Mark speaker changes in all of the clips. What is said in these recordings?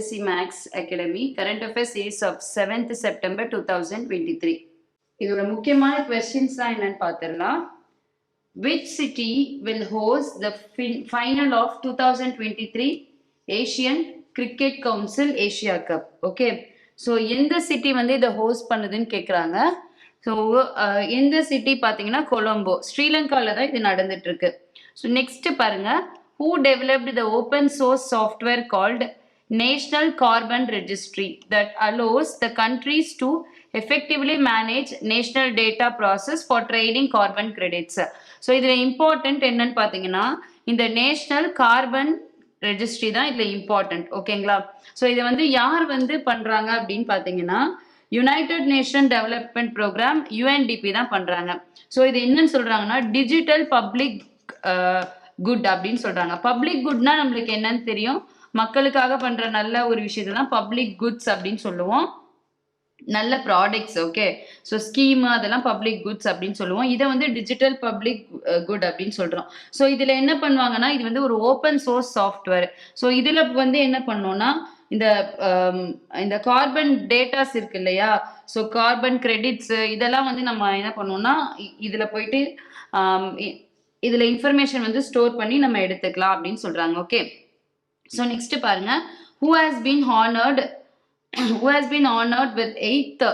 Speaker 1: BSc Max Academy Current Affairs series of 7th September 2023. இதோட முக்கியமான questions தான் என்னன்னு பார்த்திடலாம். Which city will host the final of 2023 Asian Cricket Council Asia Cup? Okay. So எந்த city வந்து இதை host பண்ணுதுன்னு கேட்குறாங்க. ஸோ எந்த சிட்டி பார்த்தீங்கன்னா கொலம்போ, ஸ்ரீலங்காவில் தான் இது நடந்துட்டு இருக்கு. ஸோ நெக்ஸ்ட் பாருங்க, who developed the open source software called National Carbon Registry that allows the countries to effectively manage national data process for trading carbon credits. So இதில் இம்பார்ட்டன்ட் என்னன்னு பார்த்தீங்கன்னா இந்த நேஷனல் கார்பன் ரெஜிஸ்ட்ரி தான் இதில் important. ஓகேங்களா? So இதை வந்து யார் வந்து பண்ணுறாங்க அப்படின்னு பார்த்தீங்கன்னா United Nation Development Programme UNDP தான் பண்ணுறாங்க. ஸோ இது என்னன்னு சொல்கிறாங்கன்னா டிஜிட்டல் பப்ளிக் குட் அப்படின்னு சொல்கிறாங்க. பப்ளிக் குட்னா நம்மளுக்கு என்னன்னு தெரியும், மக்களுக்காக பண்ணுற நல்ல ஒரு விஷயத்தை தான் பப்ளிக் குட்ஸ் அப்படின்னு சொல்லுவோம். நல்ல ப்ராடக்ட்ஸ், ஓகே. ஸோ ஸ்கீமு அதெல்லாம் பப்ளிக் குட்ஸ் அப்படின்னு சொல்லுவோம். இதை வந்து டிஜிட்டல் பப்ளிக் குட் அப்படின்னு சொல்கிறோம். ஸோ இதில் என்ன பண்ணுவாங்கன்னா இது வந்து ஒரு ஓப்பன் சோர்ஸ் சாஃப்ட்வேர். ஸோ இதில் வந்து என்ன பண்ணோம்னா இந்த கார்பன் டேட்டாஸ் இருக்கு இல்லையா, ஸோ கார்பன் கிரெடிட்ஸ் இதெல்லாம் வந்து நம்ம என்ன பண்ணுவோம்னா இதில் போயிட்டு இதில் இன்ஃபர்மேஷன் வந்து ஸ்டோர் பண்ணி நம்ம எடுத்துக்கலாம் அப்படின்னு சொல்கிறாங்க. ஓகே. ஸோ நெக்ஸ்ட் பாருங்க, who has been honored with 8th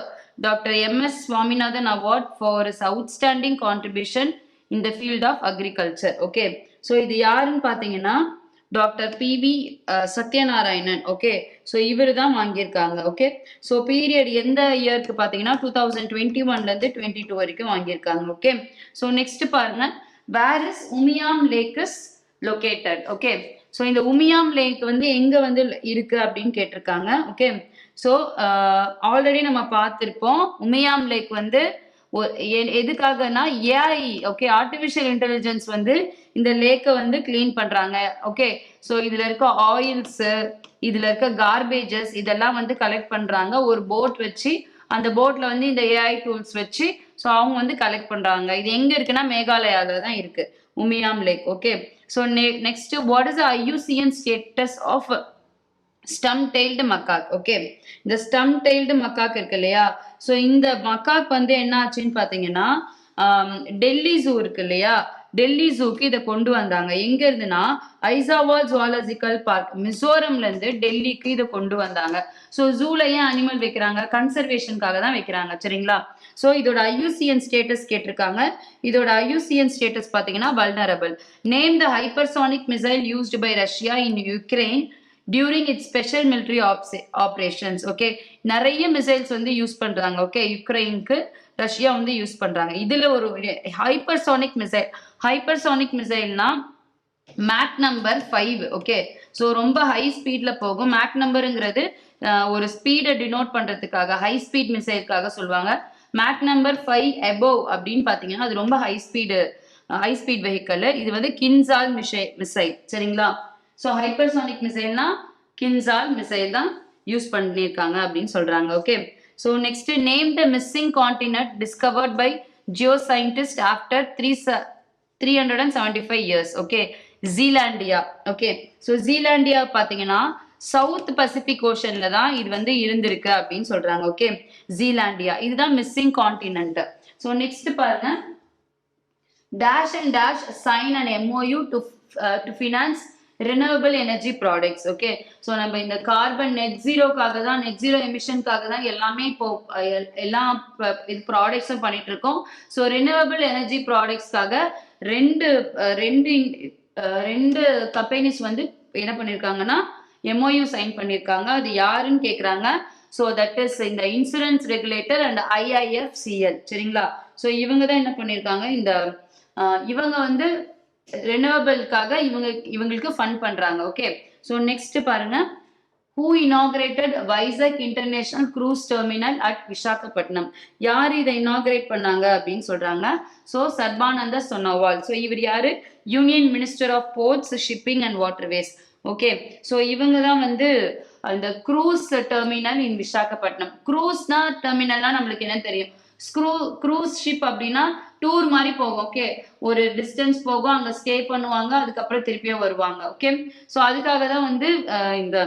Speaker 1: Dr. M.S. Swaminathan Award for his outstanding contribution in the field of agriculture. Okay. So இது யாருன்னு பார்த்தீங்கன்னா doctor PV Sathyanarayanan. Okay. So இவர் தான் வாங்கியிருக்காங்க. ஓகே. ஸோ பீரியட் எந்த இயருக்கு பார்த்தீங்கன்னா 2021லேருந்து 22 வரைக்கும் வாங்கியிருக்காங்க. ஓகே. ஸோ நெக்ஸ்ட் பாருங்க, where is Umiam lake is located. Okay. So இந்த உமியாம் லேக் வந்து எங்கே வந்து இருக்கு அப்படின்னு கேட்டிருக்காங்க. ஓகே. ஸோ ஆல்ரெடி நம்ம பார்த்துருப்போம், உமியாம் லேக் வந்து எதுக்காகனா AI, ஓகே, ஆர்டிஃபிஷியல் இன்டெலிஜென்ஸ் வந்து இந்த லேக்கை வந்து கிளீன் பண்றாங்க. ஓகே. ஸோ இதுல இருக்க ஆயில்ஸ், இதுல இருக்க கார்பேஜஸ் இதெல்லாம் வந்து கலெக்ட் பண்றாங்க ஒரு போட் வச்சு. அந்த போட்ல வந்து இந்த AI டூல்ஸ் வச்சு ஸோ அவங்க வந்து கலெக்ட் பண்றாங்க. இது எங்க இருக்குன்னா மேகாலயால தான் இருக்கு Umiam lake. Okay. So next, what is IUCN status of stump tailed macaque. Okay. இந்த ஸ்டம் டெய்ல்டு மக்காக் இருக்கு இல்லையா, ஸோ இந்த மக்காக் வந்து என்ன ஆச்சுன்னு பார்த்தீங்கன்னா டெல்லி ஜூ இருக்கு இல்லையா, டெல்லி ஜூக்கு இதை கொண்டு வந்தாங்க. எங்க இருந்துன்னா ஐசாவால் ஜுவாலஜிக்கல் பார்க், மிசோரம்ல இருந்து டெல்லிக்கு இதை கொண்டு வந்தாங்க. ஸோ ஜூல ஏன் அனிமல் வைக்கிறாங்க, கன்சர்வேஷனுக்காக தான் வைக்கிறாங்க. சரிங்களா? ஸோ இதோட IUCN ஸ்டேட்டஸ் கேட்டிருக்காங்க. இதோட IUCN ஸ்டேட்டஸ் பார்த்தீங்கன்னா vulnerable. Name the hypersonic missile used by Russia in Ukraine during its special military operations. Okay. நிறைய மிசைல்ஸ் வந்து யூஸ் பண்றாங்க. ஓகே. யுக்ரைனுக்கு ரஷ்யா வந்து யூஸ் பண்றாங்க. இதுல ஒரு ஹைப்பர்சானிக் மிசைல்னா மேக் நம்பர் 5. ஓகே. ஸோ ரொம்ப ஹை ஸ்பீட்ல போகும். மேக் நம்பருங்கிறது ஒரு ஸ்பீடை டினோட் பண்றதுக்காக ஹை ஸ்பீட் மிசைலுக்காக சொல்லுவாங்க. மேக் நம்பர் 5 above அப்படின்னு பாத்தீங்கன்னா அது ரொம்ப ஹை ஸ்பீட் வெஹிக்கல். இது வந்து கின்சால் மிசைல். சரிங்களா? ஸோ ஹைப்பர்சானிக் மிசைல்னா கின்சால் மிசைல் தான் யூஸ் பண்ணியிருக்காங்க அப்படின்னு சொல்றாங்க. Okay. So next, name the missing continent discovered by geoscientist after 375 years. Okay. Zealandia. Okay. So Zealandia பார்த்தீங்கன்னா சவுத் பசிபிக் ஓஷன்ல தான் இது வந்து இருந்திருக்கு அப்படின்னு சொல்றாங்க. ஓகே. ஜீலாண்டியா இதுதான் மிஸ்ஸிங் கான்டினென்ட். ஸோ நெக்ஸ்ட் பாருங்க, dash and dash sign and MOU to finance renewable energy products. Okay. So நம்ம இந்த கார்பன் நெட் ஜீரோ எமிஷனுக்காக தான் எல்லாமே இப்போ எல்லா இது ப்ராடக்ட்ஸும் பண்ணிட்டு இருக்கோம். ஸோ ரினியூவபிள் எனர்ஜி ப்ராடக்ட்ஸ்க்காக ரெண்டு கம்பெனிஸ் வந்து என்ன பண்ணியிருக்காங்கன்னா MOU சைன் பண்ணியிருக்காங்க. அது யாருன்னு கேட்குறாங்க. ஸோ தட் இஸ் இந்த இன்சூரன்ஸ் ரெகுலேட்டர் அண்ட் IIFCL. சரிங்களா? ஸோ இவங்க தான் என்ன பண்ணியிருக்காங்க, இவங்க வந்து ரெனியூவபிள்காக இவங்களுக்கு ஃபண்ட் பண்றாங்க. ஓகே. ஸோ நெக்ஸ்ட் பாருங்க, who inaugurated Vizag international cruise terminal at Visakhapatnam. யார் இதை இனாகிரேட் பண்ணாங்க அப்படின்னு சொல்றாங்க. ஸோ சர்பானந்த சோனோவால். ஸோ இவர் யாரு, union minister of ports, shipping and waterways. Okay. So இவங்க தான் வந்து அந்த க்ரூஸ் டெர்மினல் இன் விசாகப்பட்டினம். க்ரூஸ்னா டெர்மினல்னா நம்மளுக்கு என்ன தெரியும், க்ரூஸ் ஷிப் அப்படின்னா டூர் மாதிரி போகும். ஓகே. ஒரு டிஸ்டன்ஸ் போகும், அங்க ஸ்டே பண்ணுவாங்க, அதுக்கப்புறம் திருப்பியும் வருவாங்க. ஓகே. ஸோ அதுக்காக தான் வந்து இந்த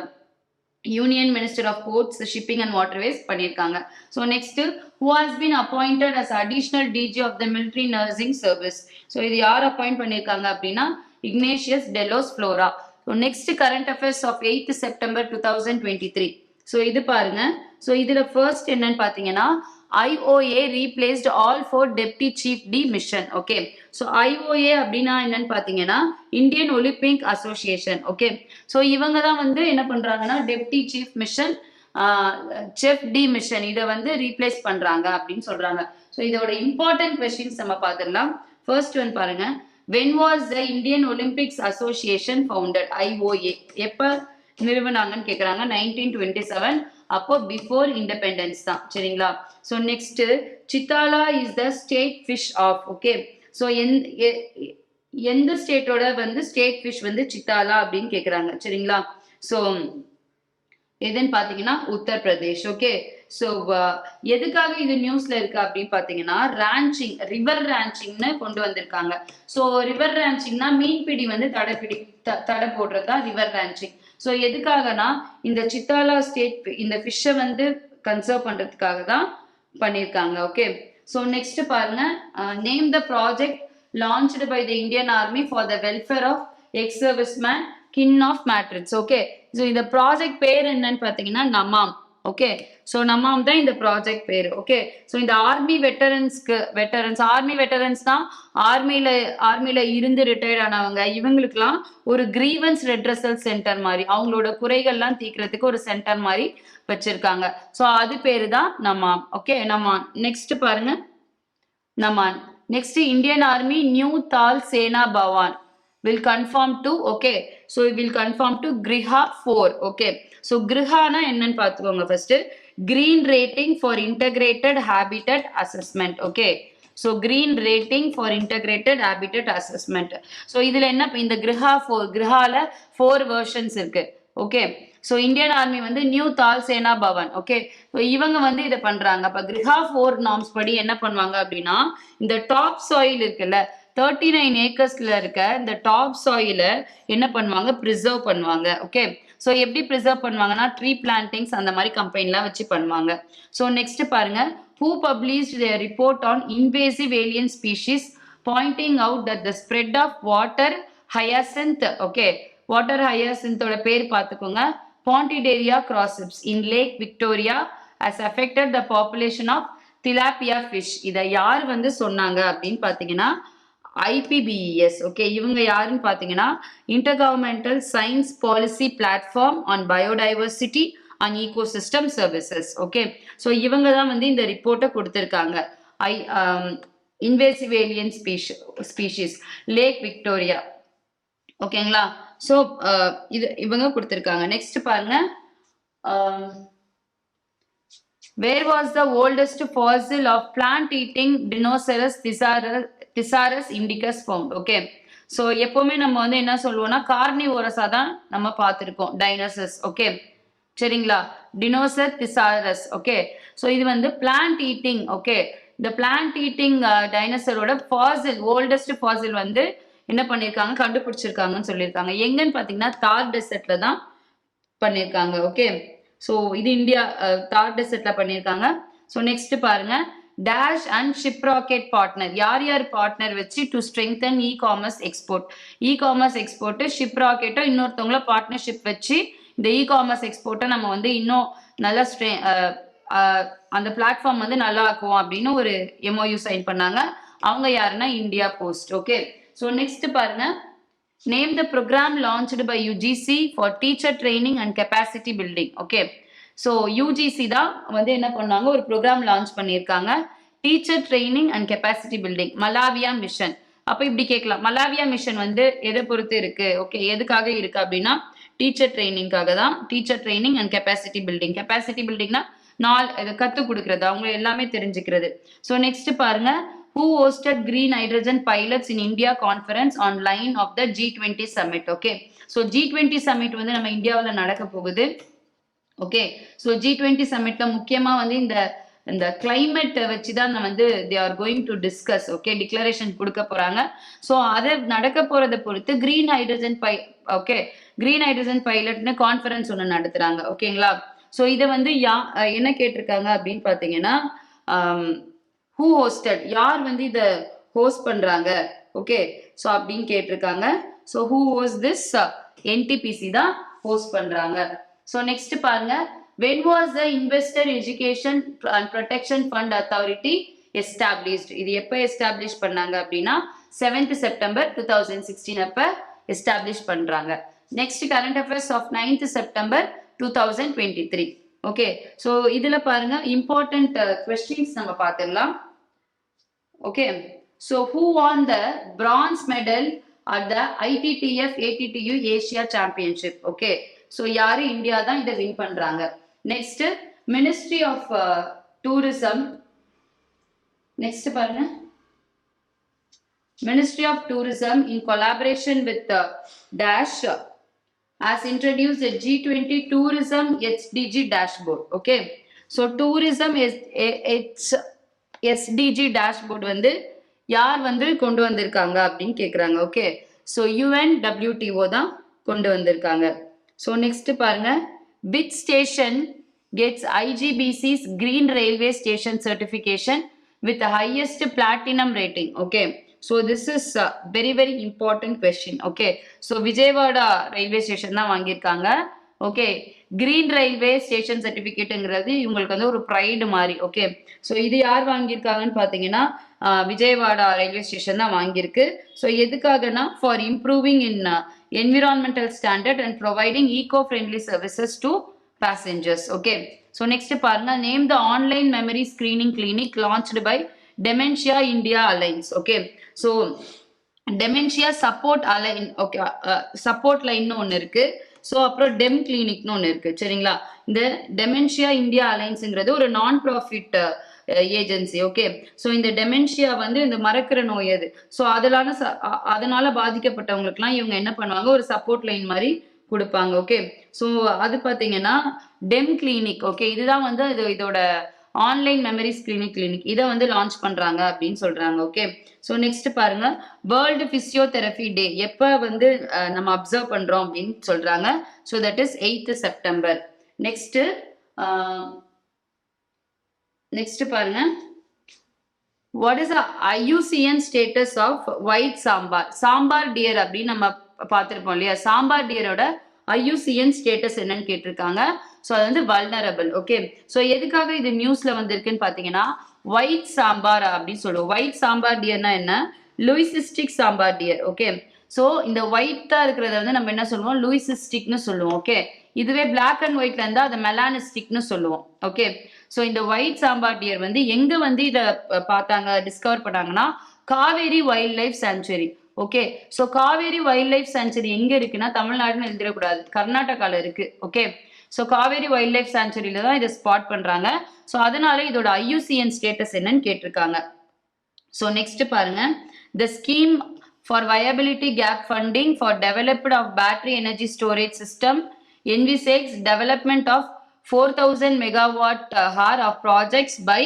Speaker 1: union minister of ports shipping and waterways பண்ணியிருக்காங்க. So next who has been appointed as additional DG of the military nursing service. So இது யார் அப்பாயிண்ட் பண்ணியிருக்காங்க அப்படின்னா Ignatius Delos Flora. So next current affairs of 8th September 2023. So இது பாருங்க. So இதுல first என்னன்னு பாத்தீங்கன்னா IOA replaced all 4 deputy chief D mission. Okay, so IOA அப்படின்னா என்னன்னு பாத்தீங்கன்னா Indian Olympic Association. Okay, so இவங்க தான் வந்து என்ன பண்றாங்கன்னா deputy chief mission chef de mission இதை வந்து ரீப்ளேஸ் பண்றாங்க அப்படின்னு சொல்றாங்க. ஸோ இதோட இம்பார்ட்டன்ட் கொஸ்டின்ஸ் நம்ம பார்த்துடலாம். ஃபர்ஸ்ட் ஒன் பாருங்க, when was the Indian Olympics Association founded? IOA எப்ப நிறுவனாங்கன்னு கேக்குறாங்க. 1927. அப்போ பிஃபோர் இண்டிபெண்டன்ஸ் தான். சரிங்களா? So next chitala is the state fish of. Okay, so எந்த ஸ்டேட்டோட வந்து ஸ்டேட் ஃபிஷ் வந்து சித்தாலா அப்படின்னு கேக்குறாங்க. சரிங்களா? ஸோ எதுன்னு பாத்தீங்கன்னா உத்தரப்பிரதேஷ். ஓகே, ஸோ எதுக்காக இது நியூஸ்ல இருக்கு அப்படின்னு பாத்தீங்கன்னா ரான்ச்சிங், ரிவர் ரான்ச்சிங்னு கொண்டு வந்திருக்காங்க. ஸோ ரிவர் ரான்ச்சிங்னா மீன்பிடி வந்து தடை போடுறதுதான் ரிவர் ரான்ச்சிங். ஸோ எதுக்காகனா இந்த சித்தாலா ஸ்டேட் இந்த ஃபிஷ்ஷை வந்து கன்சர்வ் பண்றதுக்காக தான் பண்ணியிருக்காங்க. ஓகே, ஸோ நெக்ஸ்ட் பாருங்க, name the project launched by the Indian Army for the welfare of ex serviceman kin of martyrs. Okay, so இந்த ப்ராஜெக்ட் பேர் என்னன்னு பார்த்தீங்கன்னா நமாம். ஓகே, ஸோ நமாம் தான் இந்த ப்ராஜெக்ட் பேரு. ஓகே, ஸோ இந்த ஆர்மி ஆர்மி வெட்டரன்ஸ் தான் ஆர்மியில இருந்து ரிட்டையர்ட் ஆனவங்க. இவங்களுக்குலாம் ஒரு கிரீவன்ஸ் ரெட்ரஸல் சென்டர் மாதிரி அவங்களோட குறைகள்லாம் தீர்க்கறதுக்கு ஒரு சென்டர் மாதிரி வச்சிருக்காங்க. ஸோ அது பேரு தான் நமாம். ஓகே, நமான். நெக்ஸ்ட் பாருங்க, நமான். Next Indian army new dal Sena Pawan will conform to. okay, so it will conform to Griha 4. okay, so Griha na என்னன்னு பாத்துக்கோங்க. first green rating for integrated habitat assessment. okay, so green rating for integrated habitat assessment. so இதுல என்ன இந்த Griha 4, Grihaல 4 versions இருக்கு. okay, so Indian army வந்து new தால் சேனா Pawan. Okay, so இவங்க வந்து இதை பண்றாங்க. அப்ப Griha 4 நார்ம்ஸ் படி என்ன பண்ணுவாங்க அப்படின்னா இந்த டாப் சாயில் இருக்குல்ல 39 ஏக்கர்ஸ்ல இருக்க இந்த டாப் சாயில என்ன பண்ணுவாங்க, ப்ரிசர்வ் பண்ணுவாங்க. ஓகே, ஸோ எப்படி ப்ரிசர்வ் பண்ணுவாங்கன்னா ட்ரீ பிளான்டிங்ஸ் அந்த மாதிரி கம்பெனிலாம் வச்சு பண்ணுவாங்க. ஸோ நெக்ஸ்ட் பாருங்க, who published their report on invasive alien species pointing out that the spread of water hyacinth. okay, water hyacinth ஓட பேர் பார்த்துக்கோங்க, Pontidaria crossyps in Lake Victoria has affected the population of tilapia fish. இதை யார் வந்து சொன்னாங்க அப்படின்னு பார்த்தீங்கன்னா IPBES. Okay, இவங்க யாருன்னு பாத்தீங்கன்னா intergovernmental science policy platform on biodiversity and ecosystem services. Okay, so இவங்க தான் வந்து இந்த ரிப்போர்ட்டை கொடுத்துருக்காங்க. Invasive alien species lake Victoria. ஓகேங்களா? ஸோ இது இவங்க கொடுத்துருக்காங்க. நெக்ஸ்ட் பாருங்க, where was the oldest fossil of plant eating Dinosaurus Thesaurus indicus found? Okay, so எப்பவுமே நம்ம வந்து என்ன சொல்லுவோம்னா கார்னிவோரஸா தான் நம்ம பார்த்துருக்கோம் டைனோசர்ஸ். ஓகே, சரிங்களா? Dinosaur thesaurus. ஓகே, ஸோ இது வந்து பிளான்ட் ஈட்டிங். ஓகே, இந்த பிளான்ட் ஈட்டிங் டைனோசரோட ஃபாசில், ஓல்டஸ்ட் ஃபாசில் வந்து என்ன பண்ணியிருக்காங்க, கண்டுபிடிச்சிருக்காங்கன்னு சொல்லியிருக்காங்க. எங்கன்னு பார்த்தீங்கன்னா தார் டெசர்ட்ல தான் பண்ணியிருக்காங்க. ஓகே, ஸோ இது இந்தியா தார் டெசர்ட்ல பண்ணியிருக்காங்க. ஸோ நெக்ஸ்ட் பாருங்க, dash and Shiprocket partner. யார் யார் பார்ட்னர் வச்சு to strengthen e commerce export. E commerce export ஷிப் ராக்கெட்டோ இன்னொருத்தவங்கள பார்ட்னர்ஷிப் வச்சு இந்த இ காமர்ஸ் எக்ஸ்போர்ட்டை நம்ம வந்து இன்னும் நல்லா அந்த பிளாட்ஃபார்ம் வந்து நல்லா ஆக்குவோம் அப்படின்னு ஒரு MOU சைன் பண்ணாங்க. அவங்க யாருன்னா India post. Okay, so next பாருங்க, name the programme launched by UGC for teacher training and capacity building. Okay, so UGC தான் வந்து என்ன பண்ணாங்க, ஒரு ப்ரோக்ராம் லான்ச் பண்ணியிருக்காங்க, teacher training and capacity building, Malaviya mission. அப்போ இப்படி கேட்கலாம், மலாவியா மிஷன் வந்து எதை பொறுத்து இருக்கு? ஓகே, எதுக்காக இருக்கு அப்படின்னா டீச்சர் ட்ரைனிங்காக தான். Teacher training and capacity building. Capacity பில்டிங்னா இதை கற்றுக் கொடுக்கறது, அவங்க எல்லாமே தெரிஞ்சுக்கிறது. ஸோ நெக்ஸ்ட் பாருங்க, who hosted green hydrogen pilots in India conference on line of the G20 summit. Okay, so G20 summit வந்து நம்ம இந்தியாவில் நடக்க போகுது. ஓகே, ஸோ G20 சம்மிட்ல முக்கியமா வந்து இந்த கிளைமேட் வச்சுதான் வந்து they are going to discuss. Okay, declaration கொடுக்க போறாங்க. ஸோ அதை நடக்க போறதை பொறுத்து green hydrogen okay green hydrogen பைலட்னு கான்ஃபரன்ஸ் ஒன்று நடத்துறாங்க. ஓகேங்களா? ஸோ இதை வந்து என்ன கேட்டிருக்காங்க அப்படின்னு பார்த்தீங்கன்னா, ஹூ ஹோஸ்டட், யார் வந்து இதை ஹோஸ்ட் பண்றாங்க, ஓகே, ஸோ அப்படின்னு கேட்டிருக்காங்க. ஸோ ஹூ ஹோஸ் திஸ், என்டிபிசி தான் ஹோஸ்ட் பண்றாங்க. ஸோ நெக்ஸ்ட் பாருங்க, when was the investor education and protection fund authority established? இது எப்ப எஸ்டாப்ளிஷ் பண்ணாங்க அப்படின்னா 7th September 2016 அப்ப எஸ்டாப்ளிஷ் பண்றாங்க. Next current affairs of 9th September 2023. Okay, so இதுல பாருங்க இம்பார்ட்டன்ட் கொஸ்டின்ஸ் நம்ம பார்த்துடலாம். Okay, so who won the bronze medal at the ITTF ATTU Asia championship? Okay, so யாரு? இந்தியா தான் இதை வின் பண்றாங்க. Next ministry of tourism, next பாருங்க, Ministry of Tourism in collaboration with Dash has introduced a G20 Tourism SDG dashboard. Okay, so tourism is its SDG dashboard வந்து யார் வந்து கொண்டு வந்திருக்காங்க அப்படின்னு கேக்குறாங்க. ஓகே, ஸோ UNWTO தான் கொண்டு வந்திருக்காங்க. ஸோ நெக்ஸ்ட் பாருங்க, which station gets IGBC's Green Railway Station certification with the highest platinum rating? Okay, so this is a very important question. Okay, so Vijayawada railway station தான் வாங்கியிருக்காங்க. Okay, green railway station சர்டிபிகேட்டுங்கிறது இவங்களுக்கு வந்து ஒரு pride மாதிரி. Okay, so இது யார் வாங்கியிருக்காங்கன்னு பார்த்தீங்கன்னா Vijayawada railway station தான் வாங்கியிருக்கு. ஸோ எதுக்காகனா for improving in environmental standard and providing eco friendly services to passengers. Okay, so next பாருங்க, name the online memory screening clinic launched by dementia India alliance. Okay, so dementia support align, okay, support லைன்னு ஒன்று இருக்கு. So அப்புறம் டெம் கிளினிக்னு ஒன்று இருக்கு. சரிங்களா? இந்த dementia India அலைன்ஸுங்கிறது ஒரு நான் ப்ராஃபிட் ஏஜென்சி. ஓகே, ஸோ இந்த டெமென்ஷியா வந்து இந்த மறக்கிற நோய் அது. ஸோ அதனால பாதிக்கப்பட்டவங்களுக்குலாம் இவங்க என்ன பண்ணுவாங்க, ஒரு சப்போர்ட் லைன் மாதிரி கொடுப்பாங்க. ஓகே, ஸோ அது பார்த்தீங்கன்னா டெம் கிளினிக். ஓகே, இதுதான் வந்து இதோட ஆன்லைன் மெமரிஸ் கிளினிக் இதை வந்து லான்ச் பண்றாங்க அப்படின்னு சொல்றாங்க. ஓகே, ஸோ நெக்ஸ்ட் பாருங்க, வேர்ல்டு பிசியோதெரபி டே எப்ப வந்து நம்ம அப்சர்வ் பண்றோம் அப்படின்னு சொல்றாங்க. So that is 8th September. Next பாருங்க, what is IUCN status of white sambar deer அப்படின்னு நம்ம பார்த்திருப்போம் இல்லையா? சாம்பார் டியரோட IUCN ஸ்டேட்டஸ் என்னன்னு கேட்டிருக்காங்க. ஸோ அது வந்து வல்னரபிள். ஓகே, ஸோ எதுக்காக இது நியூஸ்ல வந்திருக்குன்னு பார்த்தீங்கன்னா ஒயிட் சாம்பார் அப்படின்னு சொல்லுவோம். ஒயிட் சாம்பார் டியர்னா என்ன? லூயிசிஸ்டிக் சாம்பார் டியர். ஓகே, ஸோ இந்த ஒயிட்டா இருக்கிறத வந்து நம்ம என்ன சொல்லுவோம்? லூயிசிஸ்டிக்னு சொல்லுவோம். ஓகே, இதுவே பிளாக் அண்ட் ஒயிட்ல இருந்தா அதை மெலானிஸ்டிக்னு சொல்லுவோம். ஓகே, ஸோ இந்த ஒயிட் சாம்பார் டியர் வந்து எங்க வந்து இதை பார்த்தாங்க, டிஸ்கவர் பண்ணாங்கன்னா Kaveri wildlife sanctuary. Okay, so Kaveri wildlife sanctuary எங்க இருக்குன்னா தமிழ்நாடுன்னு எழுதிடக்கூடாது, கர்நாடகால இருக்கு. Okay, so Kaveri wildlife சாங்சுரியில தான் இதை ஸ்பாட் பண்றாங்க. ஸோ அதனால இதோட IUCN ஸ்டேட்டஸ் என்னன்னு கேட்டிருக்காங்க. ஸோ நெக்ஸ்ட் பாருங்க, the scheme for viability gap funding for developed of battery energy storage system envisages development of 4000 megawatt hour of projects by,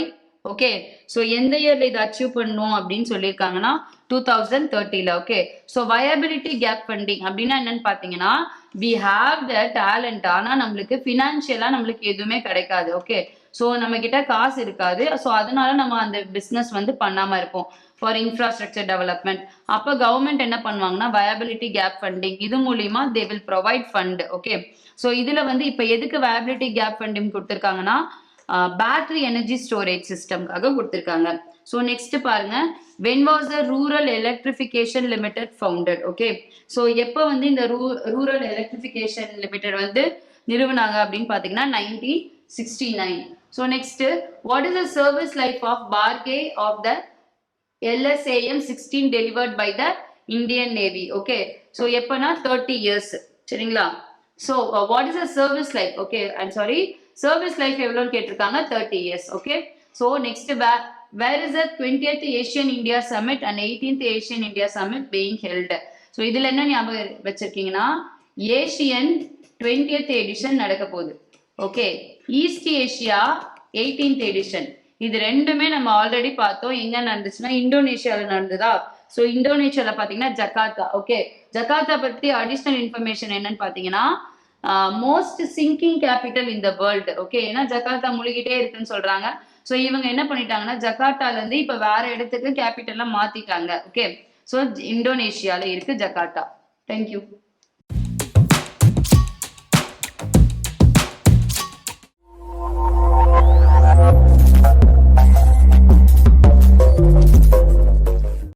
Speaker 1: okay, so எந்த இயர்ல இதை அச்சீவ் பண்ணும் அப்படின்னு சொல்லியிருக்காங்கன்னா 2030ல. Okay, so viability gap funding அப்படின்னா என்னன்னு பார்த்தீங்கன்னா we have the talent, ஆனால் நம்மளுக்கு ஃபினான்ஷியலா நம்மளுக்கு எதுவுமே கிடைக்காது. ஓகே, ஸோ நம்ம கிட்ட காசு இருக்காது. ஸோ அதனால நம்ம அந்த பிஸ்னஸ் வந்து பண்ணாம இருப்போம் ஃபார் இன்ஃப்ராஸ்ட்ரக்சர் டெவலப்மெண்ட். அப்போ கவர்மெண்ட் என்ன பண்ணுவாங்கன்னா வயபிலிட்டி கேப் ஃபண்டிங் இது மூலியமா they will provide fund. Okay, so இதுல வந்து இப்போ எதுக்கு வயபிலிட்டி கேப் ஃபண்டிங் கொடுத்துருக்காங்கன்னா பேட்டரி எனர்ஜி ஸ்டோரேஜ் சிஸ்டம்காக கொடுத்துருக்காங்க. ஸோ நெக்ஸ்ட் பாருங்க, when was the rural electrification limited founded? Okay, so எப்போ வந்து இந்த ரூரல் எலக்ட்ரிஃபிகேஷன் லிமிடெட் வந்து நிறுவனாங்க அப்படின்னு பார்த்தீங்கன்னா 1969. So next, what is the service life of barge of the LSAM 16 delivered by the Indian navy? Okay, so எப்போனா 30 years. சரிங்களா? So what is the service life? Okay, I'm sorry, service life எவ்வளோன்னு கேட்டிருக்காங்க, 30 years. Okay, so next, where is the 20th Asian India summit and 18th Asian India summit being held? So இதுல என்ன ஞாபகம் வச்சிருக்கீங்கன்னா Asian 20th edition நடக்க போகுது. Okay, East Asia 18th edition. இது ரெண்டுமே நம்ம ஆல்ரெடி பார்த்தோம். எங்க நடந்துச்சுன்னா இந்தோனேஷியால நடந்ததா. ஸோ இந்தோனேஷியால பாத்தீங்கன்னா ஜகார்த்தா. ஓகே, ஜகார்த்தா பத்தி அடிஷனல் இன்ஃபர்மேஷன் என்னன்னு பாத்தீங்கன்னா most singing capital in the world. Okay, ஏன்னா ஜகார்த்தா முழுகிட்டே இருக்குன்னு சொல்றாங்க. ஸோ இவங்க என்ன பண்ணிட்டாங்கன்னா ஜகார்த்தால இருந்து இப்ப வேற இடத்துக்கு கேபிட்டல்லாம் மாத்திட்டாங்க. ஓகே, ஸோ இந்தோனேஷியால இருக்கு ஜகார்த்தா. தேங்க்யூ.